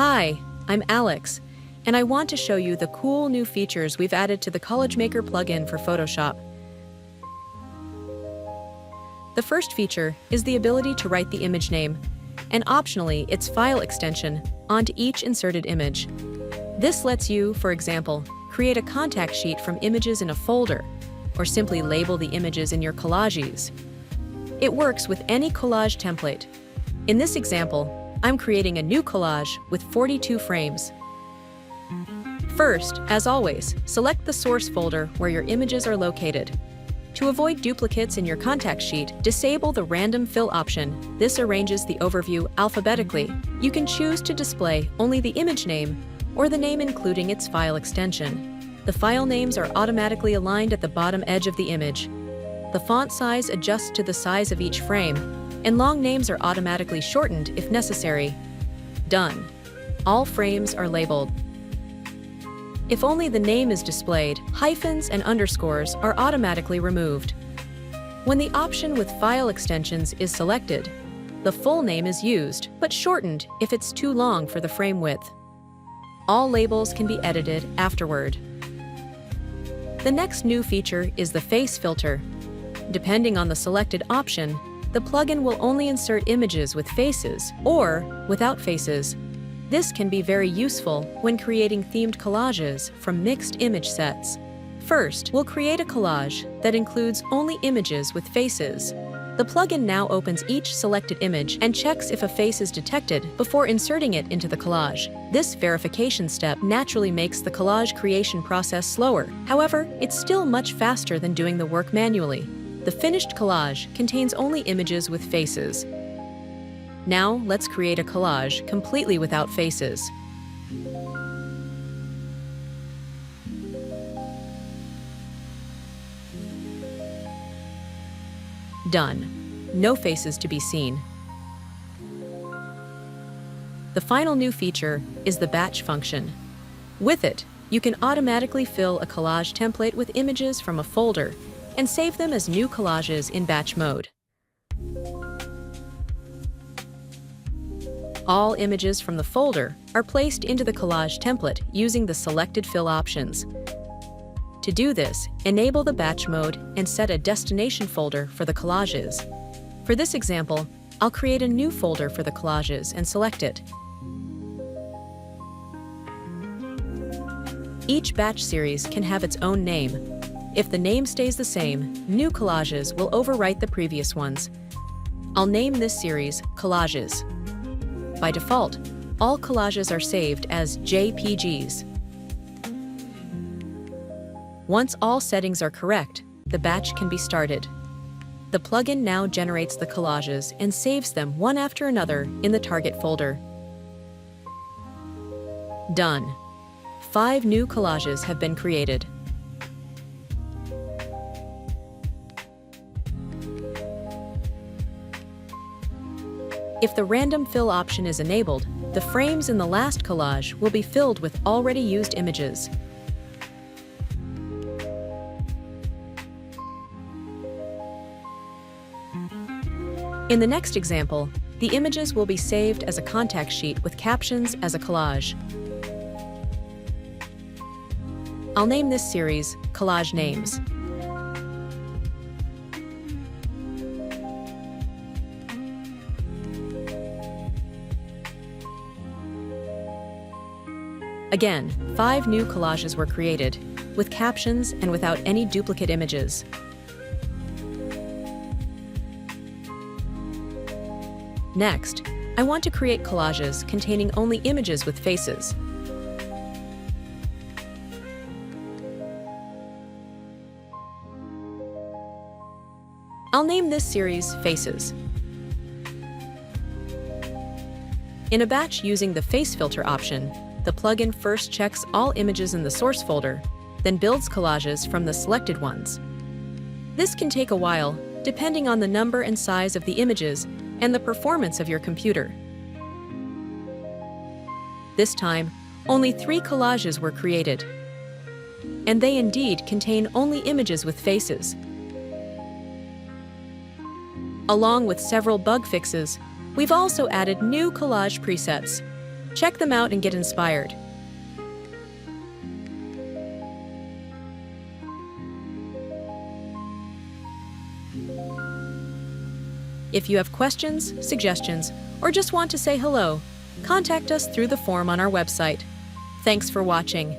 Hi, I'm Alex, and I want to show you the cool new features we've added to the CollageMaker plugin for Photoshop. The first feature is the ability to write the image name, and optionally its file extension, onto each inserted image. This lets you, for example, create a contact sheet from images in a folder, or simply label the images in your collages. It works with any collage template. In this example, I'm creating a new collage with 42 frames. First, as always, select the source folder where your images are located. To avoid duplicates in your contact sheet, disable the random fill option. This arranges the overview alphabetically. You can choose to display only the image name or the name including its file extension. The file names are automatically aligned at the bottom edge of the image. The font size adjusts to the size of each frame, and long names are automatically shortened if necessary. Done. All frames are labeled. If only the name is displayed, hyphens and underscores are automatically removed. When the option with file extensions is selected, the full name is used, but shortened if it's too long for the frame width. All labels can be edited afterward. The next new feature is the face filter. Depending on the selected option, the plugin will only insert images with faces or without faces. This can be very useful when creating themed collages from mixed image sets. First, we'll create a collage that includes only images with faces. The plugin now opens each selected image and checks if a face is detected before inserting it into the collage. This verification step naturally makes the collage creation process slower. However, it's still much faster than doing the work manually. The finished collage contains only images with faces. Now, let's create a collage completely without faces. Done. No faces to be seen. The final new feature is the batch function. With it, you can automatically fill a collage template with images from a folder and save them as new collages in batch mode. All images from the folder are placed into the collage template using the selected fill options. To do this, enable the batch mode and set a destination folder for the collages. For this example, I'll create a new folder for the collages and select it. Each batch series can have its own name. If the name stays the same, new collages will overwrite the previous ones. I'll name this series Collages. By default, all collages are saved as JPGs. Once all settings are correct, the batch can be started. The plugin now generates the collages and saves them one after another in the target folder. Done. 5 new collages have been created. If the random fill option is enabled, the frames in the last collage will be filled with already used images. In the next example, the images will be saved as a contact sheet with captions as a collage. I'll name this series Collage Names. Again, 5 new collages were created, with captions and without any duplicate images. Next, I want to create collages containing only images with faces. I'll name this series Faces. In a batch using the face filter option, the plugin first checks all images in the source folder, then builds collages from the selected ones. This can take a while, depending on the number and size of the images and the performance of your computer. This time, only 3 collages were created, and they indeed contain only images with faces. Along with several bug fixes, we've also added new collage presets. Check them out and get inspired. If you have questions, suggestions, or just want to say hello, contact us through the form on our website. Thanks for watching.